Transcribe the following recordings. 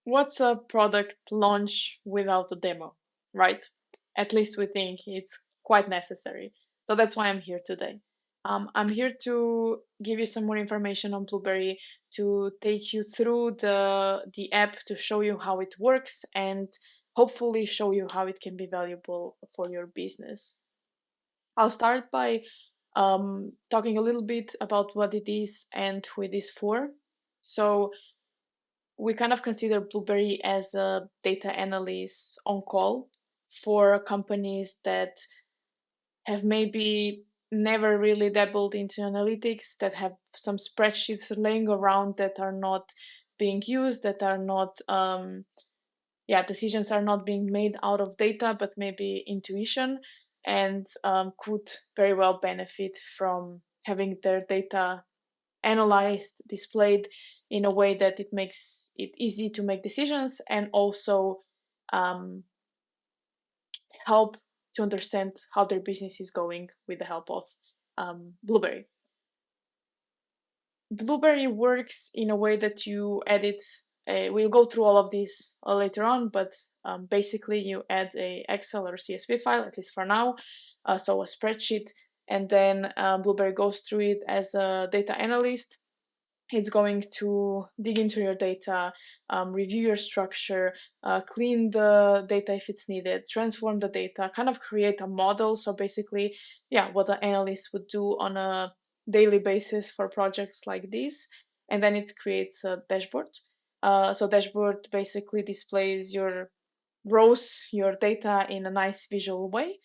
what's a product launch without a demo, right? At least we think it's quite necessary. So that's why I'm here today. I'm here to give you some more information on Blueberry, to take you through the app, to show you how it works, and hopefully show you how it can be valuable for your business. I'll start by talking a little bit about what it is and who it is for. So we kind of consider Blueberry as a data analyst on call for companies that have maybe never really dabbled into analytics, that have some spreadsheets laying around that are not being used, that are not, yeah, decisions are not being made out of data, but maybe intuition, and could very well benefit from having their data analyzed, displayed in a way that it makes it easy to make decisions and also um, help to understand how their business is going with the help of Blueberry. Blueberry works in a way that you edit. We'll go through all of these later on, but basically you add a Excel or CSV file, at least for now, so a spreadsheet, and then Blueberry goes through it as a data analyst. It's going to dig into your data, review your structure, clean the data if it's needed, transform the data, kind of create a model. So basically, yeah, what an analyst would do on a daily basis for projects like this. And then it creates a dashboard. So dashboard basically displays your rows, your data in a nice visual way.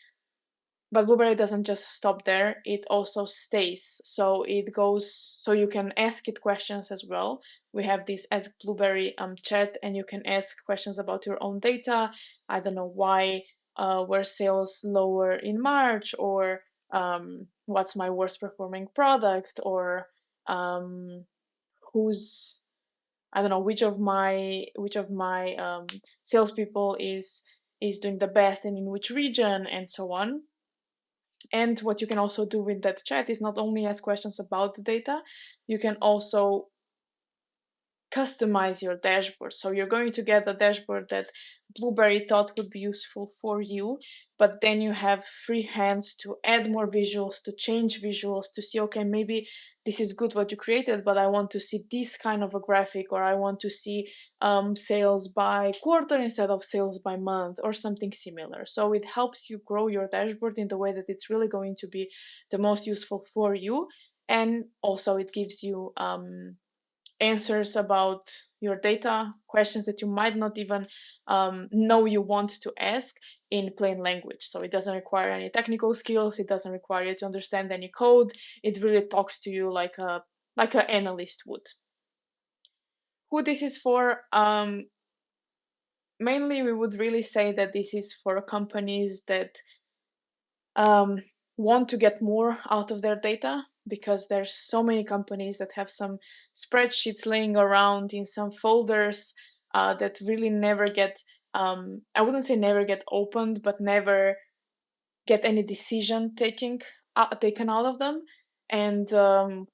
But Blueberry doesn't just stop there, it also stays. So it goes, so you can ask it questions as well. We have this Ask Blueberry chat, and you can ask questions about your own data. I don't know why were sales lower in March, or what's my worst performing product, or who's, I don't know, which of my salespeople is doing the best and in which region, and so on. And what you can also do with that chat is not only ask questions about the data, you can also customize your dashboard. So you're going to get a dashboard that Blueberry thought would be useful for you, but then you have free hands to add more visuals, to change visuals, to see, okay, maybe this is good what you created, but I want to see this kind of a graphic, or I want to see sales by quarter instead of sales by month, or something similar. So it helps you grow your dashboard in the way that it's really going to be the most useful for you. And also it gives you answers about your data, questions that you might not even know you want to ask in plain language. So it doesn't require any technical skills. It doesn't require you to understand any code. It really talks to you like an analyst would. Who this is for? Mainly, we would really say that this is for companies that um, want to get more out of their data, because there's so many companies that have some spreadsheets laying around in some folders that really never get, I wouldn't say never get opened, but never get any decision taken out of them. And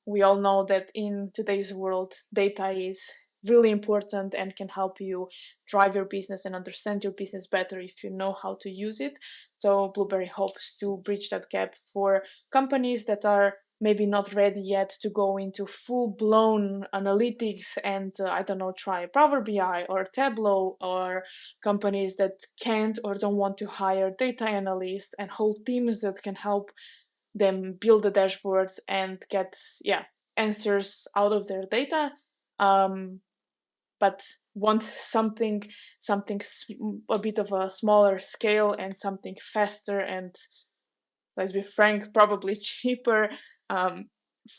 we all know that in today's world, data is really important and can help you drive your business and understand your business better if you know how to use it. So Blueberry hopes to bridge that gap for companies that are maybe not ready yet to go into full blown analytics and I don't know, try Power BI or Tableau, or companies that can't or don't want to hire data analysts and whole teams that can help them build the dashboards and get, yeah, answers out of their data, um, but want something a bit of a smaller scale and something faster and, let's be frank, probably cheaper, um,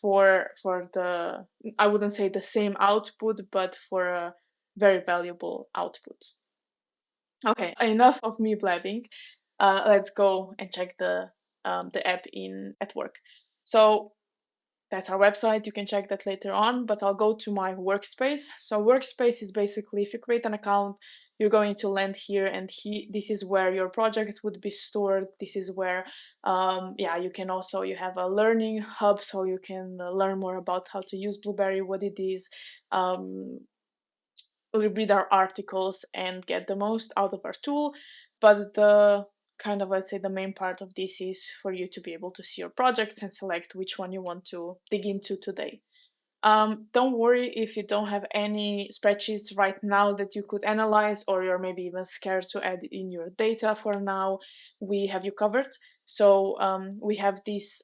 for the, I wouldn't say the same output, but for a very valuable output. Okay, enough of me blabbing. Let's go and check the app in at work. So that's our website. You can check that later on, but I'll go to my workspace. So workspace is basically, if you create an account, you're going to land here, and this is where your project would be stored. This is where, yeah, you can also, you have a learning hub, so you can learn more about how to use Blueberry, what it is, um, read our articles and get the most out of our tool. But the kind of, let's say, the main part of this is for you to be able to see your projects and select which one you want to dig into today. Don't worry if you don't have any spreadsheets right now that you could analyze, or you're maybe even scared to add in your data for now. We have you covered. So we have these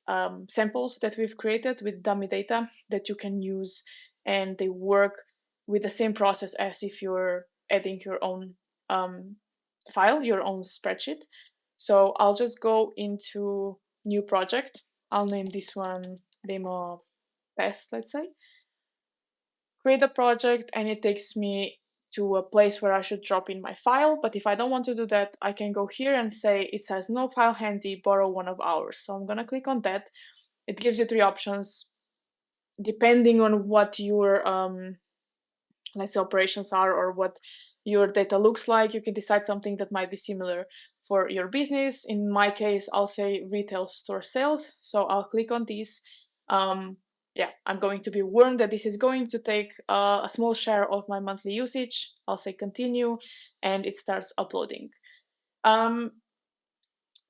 samples that we've created with dummy data that you can use, and they work with the same process as if you're adding your own um, file, your own spreadsheet. So I'll just go into new project. I'll name this one demo test, let's say. Create a project, and it takes me to a place where I should drop in my file. But if I don't want to do that, I can go here and say it says no file handy, borrow one of ours. So I'm going to click on that. It gives you three options depending on what your let's say operations are, or what your data looks like. You can decide something that might be similar for your business. In my case, I'll say retail store sales. So I'll click on this. Yeah, I'm going to be warned that this is going to take a small share of my monthly usage. I'll say continue, and it starts uploading. Um,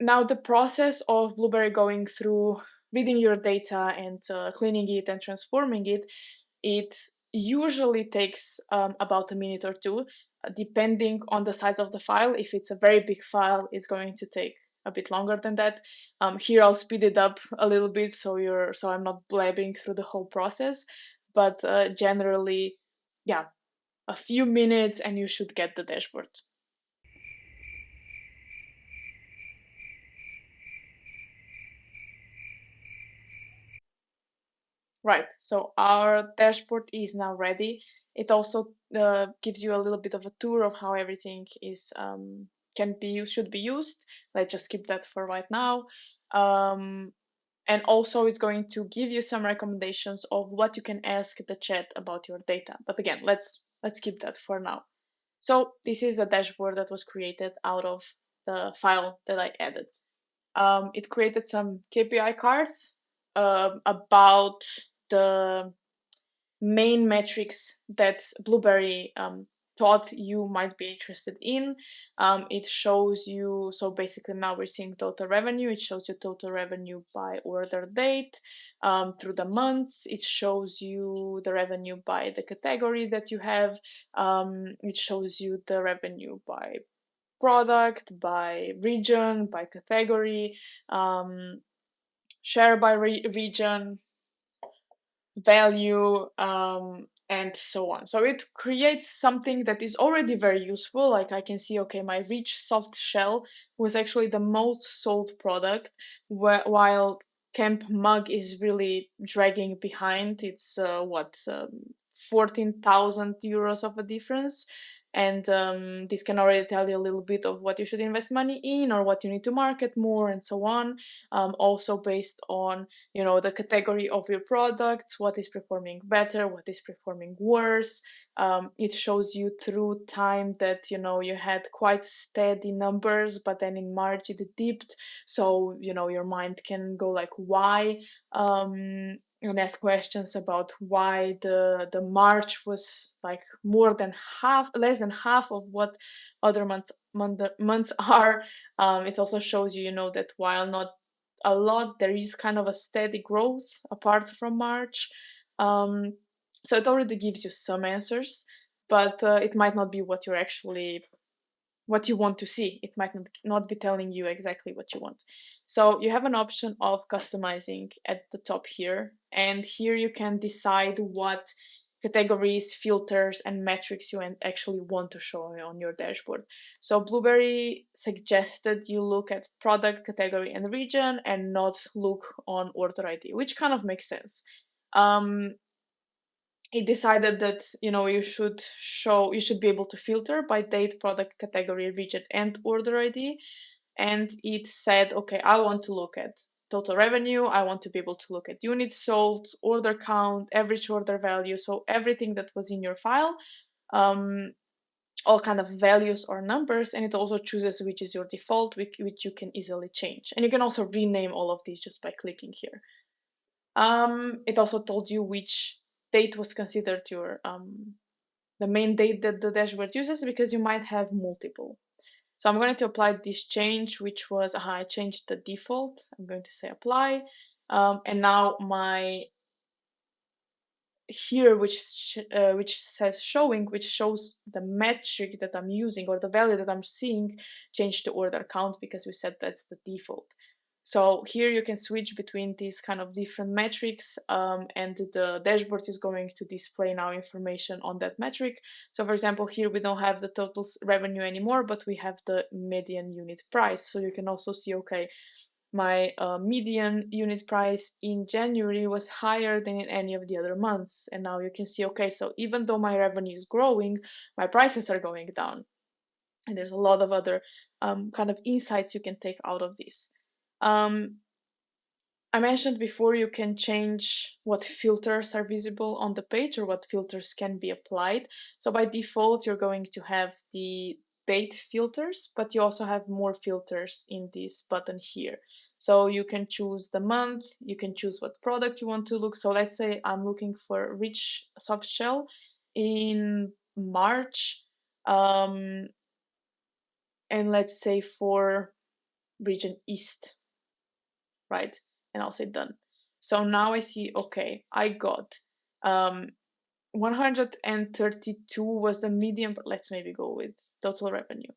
Now, the process of Blueberry going through reading your data and cleaning it and transforming it, it usually takes about a minute or two, depending on the size of the file. If it's a very big file, it's going to take a bit longer than that. Here I'll speed it up a little bit so I'm not blabbing through the whole process. But generally, yeah, a few minutes and you should get the dashboard. Right, so our dashboard is now ready. It also gives you a little bit of a tour of how everything is should be used. Let's just keep that for right now. And also it's going to give you some recommendations of what you can ask the chat about your data. But again, let's keep that for now. So this is the dashboard that was created out of the file that I added. It created some KPI cards about the main metrics that Blueberry thought you might be interested in. It shows you, so basically now we're seeing total revenue. It shows you total revenue by order date through the months. It shows you the revenue by the category that you have. It shows you the revenue by product, by region, by category, um, share by region, value, and so on. So it creates something that is already very useful. Like I can see, okay, my Reach soft shell was actually the most sold product, while Camp Mug is really dragging behind. It's 14,000 euros of a difference. And this can already tell you a little bit of what you should invest money in, or what you need to market more, and so on. Also based on the category of your product, what is performing better, what is performing worse. It shows you through time that you had quite steady numbers, but then in March it dipped. So your mind can go like, why, and ask questions about why the March was like less than half of what other months are. It also shows you that while not a lot, there is kind of a steady growth apart from March. So it already gives you some answers, but it might not be what you want to see. It might not be telling you exactly what you want. So you have an option of customizing at the top here, and here you can decide what categories, filters, and metrics you actually want to show on your dashboard. So Blueberry suggested you look at product, category, and region, and not look on order ID, which kind of makes sense. It decided that you should be able to filter by date, product, category, region, and order ID. And it said, okay, I want to look at total revenue, I want to be able to look at units sold, order count, average order value, so everything that was in your file, all kind of values or numbers. And it also chooses which is your default, which you can easily change, and you can also rename all of these just by clicking here. It also told you which date was considered your the main date that the dashboard uses, because you might have multiple. So I'm going to apply this change, which was, I changed the default. I'm going to say apply. And now my here, which says showing, which shows the metric that I'm using or the value that I'm seeing, change to order count, because we said that's the default. So here you can switch between these kind of different metrics, and the dashboard is going to display now information on that metric. So for example, here we don't have the total revenue anymore, but we have the median unit price. So you can also see, okay, my median unit price in January was higher than in any of the other months. And now you can see, okay, so even though my revenue is growing, my prices are going down. And there's a lot of other kind of insights you can take out of this. I mentioned before you can change what filters are visible on the page or what filters can be applied. So by default, you're going to have the date filters, but you also have more filters in this button here. So you can choose the month, you can choose what product you want to look. So let's say I'm looking for rich soft shell in March, and let's say for region East, right? And I'll say done. So now I see, okay, I got 132 was the median, but let's maybe go with total revenue.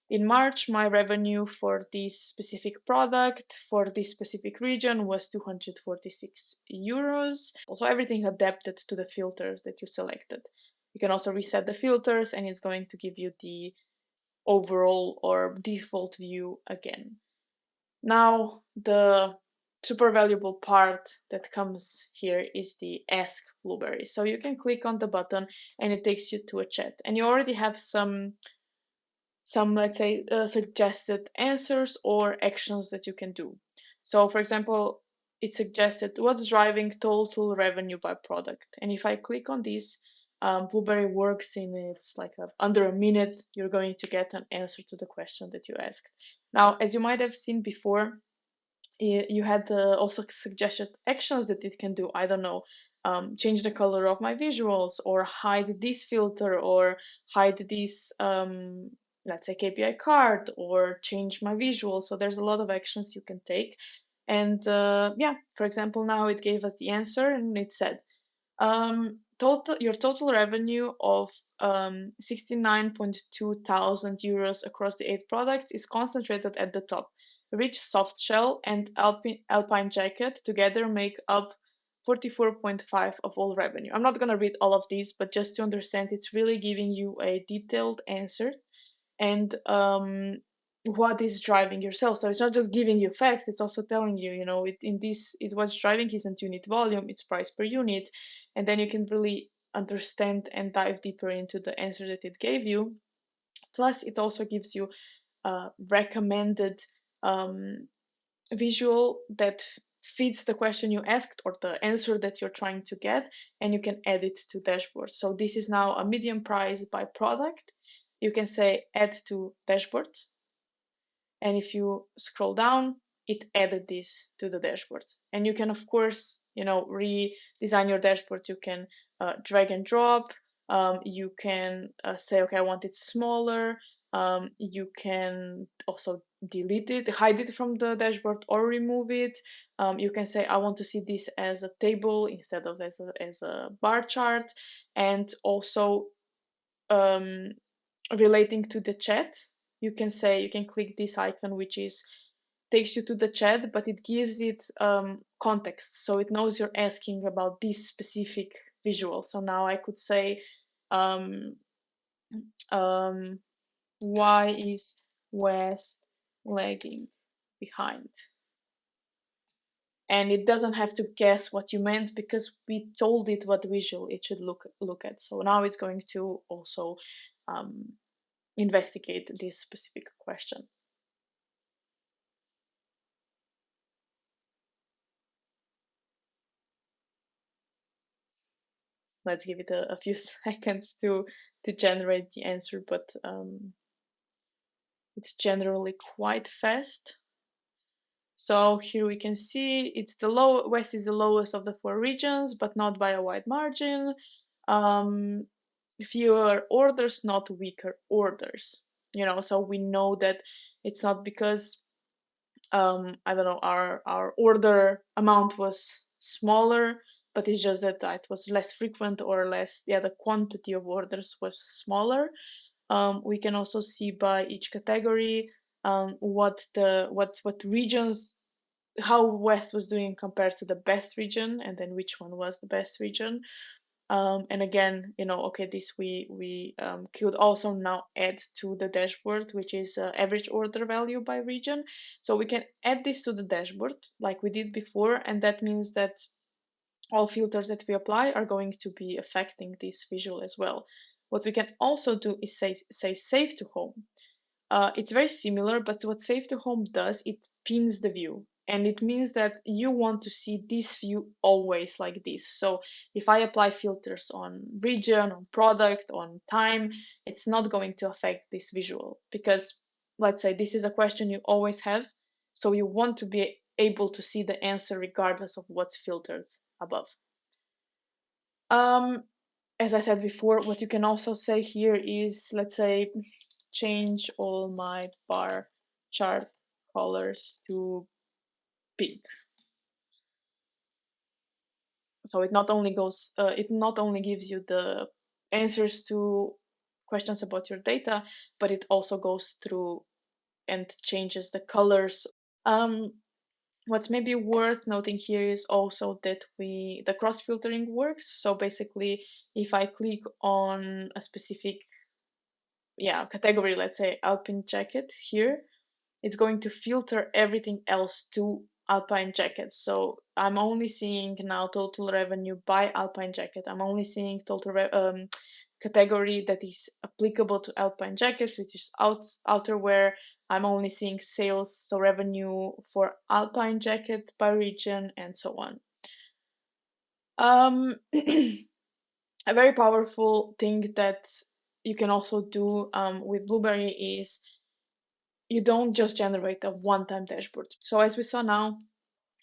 In March, my revenue for this specific product for this specific region was 246 euros. Also, everything adapted to the filters that you selected. You can also reset the filters, and it's going to give you the overall or default view again. Now, the super valuable part that comes here is the Ask Blueberry. So you can click on the button and it takes you to a chat. And you already have some let's say, suggested answers or actions that you can do. So, for example, it suggested what's driving total revenue by product. And if I click on this, Blueberry works in it's like under a minute, you're going to get an answer to the question that you asked. Now, as you might have seen before, you had also suggested actions that it can do. I don't know, change the color of my visuals, or hide this filter, or hide this, let's say, KPI card, or change my visual. So there's a lot of actions you can take. And yeah, for example, now it gave us the answer, and it said, your total revenue of 69.2 thousand euros across the 8 products is concentrated at the top. Rich soft shell and alpine jacket together make up 44.5 of all revenue. I'm not going to read all of these, but just to understand, it's really giving you a detailed answer, and what is driving your sales. So it's not just giving you facts, it's also telling you, it was driving isn't unit volume, it's price per unit. And then you can really understand and dive deeper into the answer that it gave you. Plus, it also gives you a recommended visual that fits the question you asked or the answer that you're trying to get, and you can add it to dashboard. So this is now a median price by product. You can say add to dashboard, and if you scroll down, it added this to the dashboard. And you can, of course, redesign your dashboard. You can drag and drop. You can say, okay, I want it smaller. You can also delete it, hide it from the dashboard, or remove it. You can say, I want to see this as a table instead of as a bar chart. And also, relating to the chat, you can click this icon, which is takes you to the chat, but it gives it context, so it knows you're asking about this specific visual. So now I could say, um, um, why is West lagging behind? And it doesn't have to guess what you meant, because we told it what visual it should look at. So now it's going to also investigate this specific question. Let's give it a few seconds to generate the answer, but it's generally quite fast. So here we can see it's West is the lowest of the 4 regions, but not by a wide margin. fewer orders, not weaker orders. So we know that it's not because I don't know, our order amount was smaller, but it's just that it was less frequent or less, yeah, the quantity of orders was smaller. We can also see by each category what regions, how West was doing compared to the best region, and then which one was the best region. And again, okay, this we could also now add to the dashboard, which is average order value by region. So we can add this to the dashboard like we did before, and that means that all filters that we apply are going to be affecting this visual as well. What we can also do is say save to home. It's very similar, but what Save to Home does, it pins the view. And it means that you want to see this view always like this. So if I apply filters on region, on product, on time, it's not going to affect this visual because let's say this is a question you always have. So you want to be able to see the answer regardless of what's filtered above. Um, as I said before, what you can also say here is, let's say, change all my bar chart colors to pink. So it not only gives you the answers to questions about your data, but it also goes through and changes the colors. Um, what's maybe worth noting here is also that the cross filtering works. So basically, if I click on a specific category, let's say alpine jacket here, it's going to filter everything else to alpine jackets. So I'm only seeing now total revenue by alpine jacket. I'm only seeing category that is applicable to alpine jackets, which is outerwear. I'm only seeing sales, so revenue for alpine jacket by region, and so on. A very powerful thing that you can also do with Blueberry is you don't just generate a one-time dashboard. So as we saw now,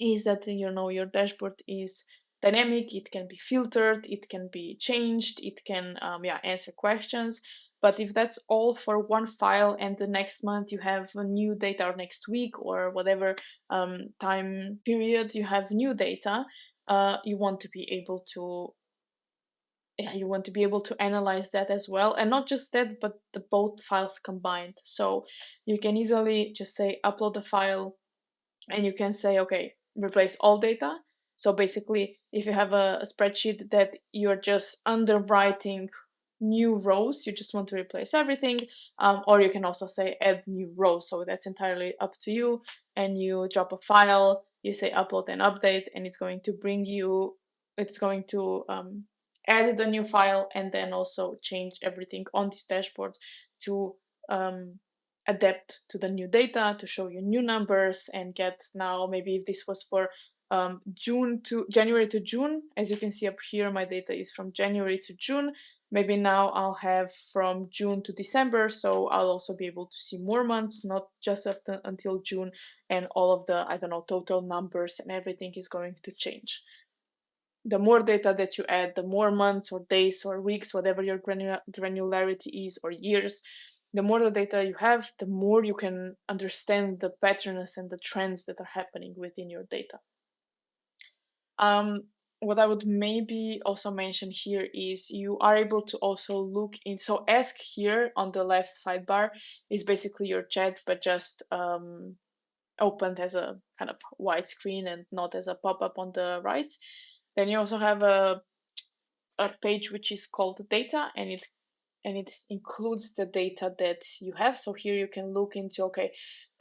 is that your dashboard is dynamic. It can be filtered, it can be changed, it can answer questions. But if that's all for one file and the next month you have new data, or next week or whatever time period you have new data, you want to be able to analyze that as well, and not just that, but the both files combined. So you can easily just say upload the file, and you can say, okay, replace all data. So basically, if you have a spreadsheet that you're just underwriting new rows, you just want to replace everything, or you can also say add new rows. So that's entirely up to you. And you drop a file, you say upload and update, and it's going to add the new file and then also change everything on this dashboard to um, adapt to the new data, to show you new numbers, and get now, maybe if this was for January to June, as you can see up here, my data is from January to June. Maybe now I'll have from June to December, so I'll also be able to see more months, not just up until June, and all of the, I don't know, total numbers and everything is going to change. The more data that you add, the more months or days or weeks, whatever your granularity is, or years, the more the data you have, the more you can understand the patterns and the trends that are happening within your data. What I would maybe also mention here is you are able to also look in. So ask here on the left sidebar is basically your chat, but just opened as a kind of white screen and not as a pop-up on the right. Then you also have a page which is called data, and it includes the data that you have. So here you can look into, okay,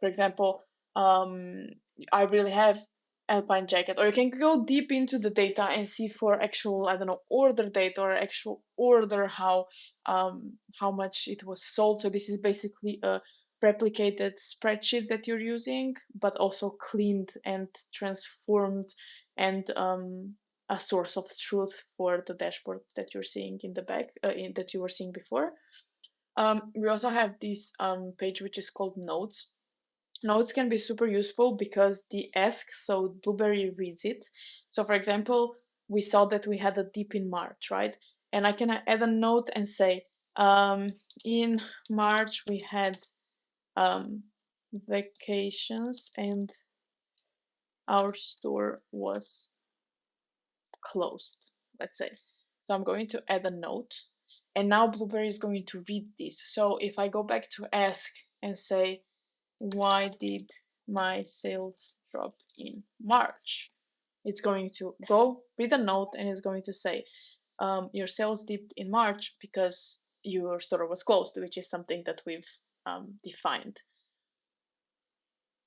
for example, I really have alpine jacket, or you can go deep into the data and see for actual, I don't know, order data or actual order, how much it was sold. So this is basically a replicated spreadsheet that you're using, but also cleaned and transformed, and a source of truth for the dashboard that you're seeing in the back, that you were seeing before. We also have this page which is called notes. Notes can be super useful because the ask, so Blueberry reads it. So for example, we saw that we had a dip in March, right? and I can add a note and say, in March we had vacations and our store was closed, let's say. So I'm going to add a note, and now Blueberry is going to read this. So if I go back to ask and say, why did my sales drop in March? It's going to go read a note and it's going to say, your sales dipped in March because your store was closed, which is something that we've defined.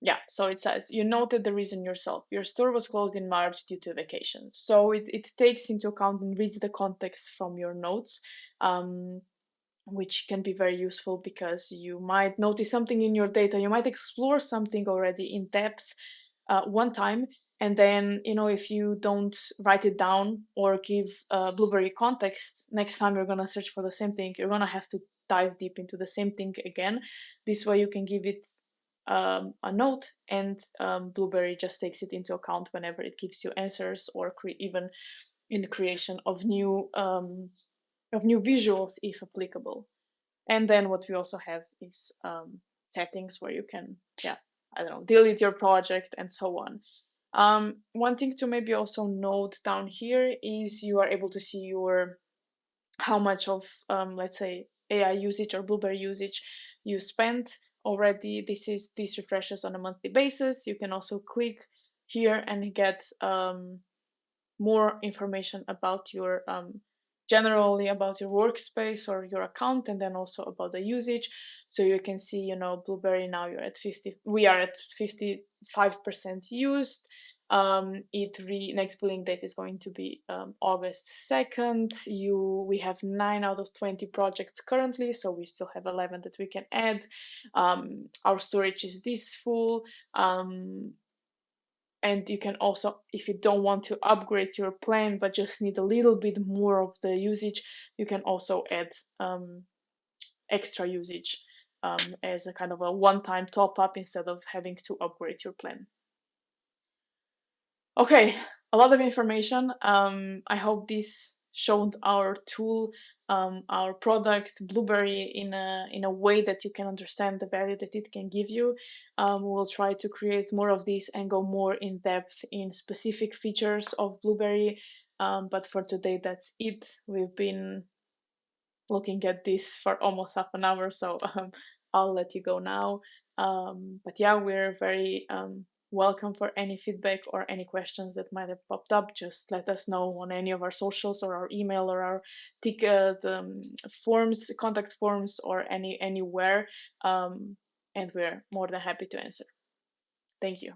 Yeah, so it says you noted the reason yourself. Your store was closed in March due to vacations. So it takes into account and reads the context from your notes, which can be very useful because you might notice something in your data. You might explore something already in depth one time, and then if you don't write it down or give Blueberry context, next time you're going to search for the same thing, you're going to have to dive deep into the same thing again. This way you can give it a note, and Blueberry just takes it into account whenever it gives you answers, or even in the creation of new visuals if applicable. And then what we also have is settings where you can, yeah, I don't know, delete your project and so on. One thing to maybe also note down here is you are able to see your how much of let's say AI usage or Blueberry usage you spent already. This refreshes on a monthly basis. You can also click here and get more information about your generally about your workspace or your account, and then also about the usage. So you can see, Blueberry, now you're at 50, we are at 55% used. Next billing date is going to be August 2nd. We have 9 out of 20 projects currently, so we still have 11 that we can add. Our storage is this full. And you can also, if you don't want to upgrade your plan but just need a little bit more of the usage, you can also add extra usage as a kind of a one-time top up instead of having to upgrade your plan. Okay, a lot of information. I hope this showed our tool, our product Blueberry in a way that you can understand the value that it can give you. We'll try to create more of this and go more in depth in specific features of Blueberry. But for today, that's it. We've been looking at this for almost half an hour, so I'll let you go now. But yeah, we're very welcome for any feedback or any questions that might have popped up. Just let us know on any of our socials or our email or our ticket forms, contact forms, or anywhere, and we're more than happy to answer. Thank you.